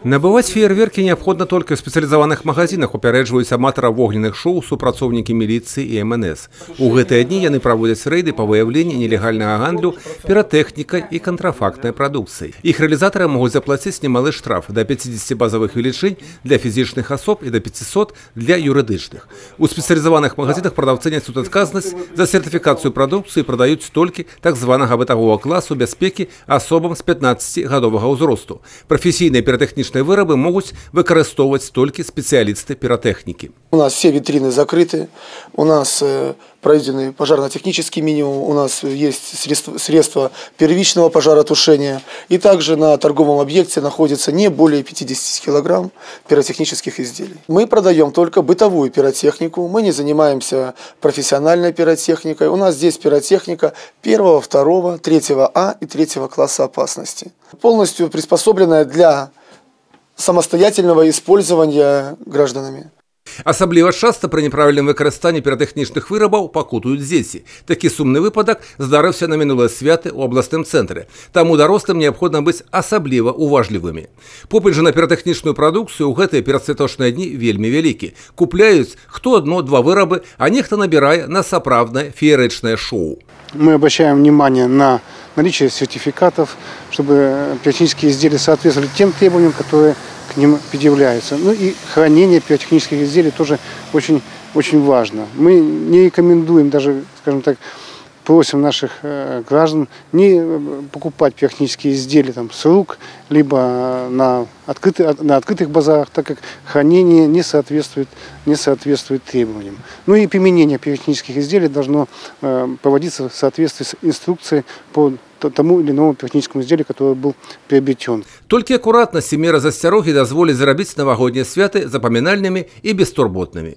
Набываць феерверкі неабходна толькі ў спецыялізаваных магазинах, упярэджваюць аматараў вогненных шоу супрацоўнікі міліцыі і МНС. У гэтыя дні яны праводзяць рэйды па выяўленні нелегальнага гандлю піратэхнікай і кантрафактнай прадукцыяй. Іх рэалізатары могуць заплаціць немалы штраф да 50 базавых велічынь для фізічных асоб і да 500 для юрыдычных. У спецыялізаваных магазинах прадаўцы нясуць адказнасць за сертыфікацыю прадукцыі і прадаюць толькі так званага бытавога класу бяспекі асобам з 15-гадовага ўзросту. Прафесійныя піратэхнічныя вырабы могуць выкарыстоўваць толькі спецыялісты піратэхнікі. У нас все витрины закрыты, у нас проведены пожарно-технический минимум, у нас есть средства первичного пожаротушения. И также на торговом объекте находится не более 50 килограмм пиротехнических изделий. Мы продаем только бытовую пиротехнику, мы не занимаемся профессиональной пиротехникой. У нас здесь пиротехника 1, 2, 3 А и 3 класса опасности. Полностью приспособленная для самостоятельного использования гражданами. Асабліва часта пры няправільным выкарыстанні піратэхнічных вырабаў пакутуюць дзеці. Такі сумны выпадак здарыўся на мінулыя святы ў абласным цэнтры. Таму дарослым неабходна быць асабліва уважлівымі. Попыт жа на піратэхнічную прадукцыю ў гэтыя перадсвяточныя дні вельмі вялікі. Купляюць хто адно-два вырабы, а нехта набірае на сапраўднае феерычнае шоу. Мы обращаем внимание на наличие сертификатов, чтобы пиротехнические изделия соответствовали тем требованиям, которые к ним предъявляются. Ну и хранение пиротехнических изделий тоже очень важно. Мы не рекомендуем, даже, скажем так, просим наших граждан не покупать пиротехнические изделия там, с рук, либо на открытых базарах, так как хранение не соответствует требованиям. Ну и применение пиротехнических изделий должно проводиться в соответствии с инструкцией по тому или иному пиротехническому изделию, который был приобретен. Толькі акуратнасць і мера засцярогі дазволіць зрабіць навагоднія святы запамінальнымі і бестурботнымі.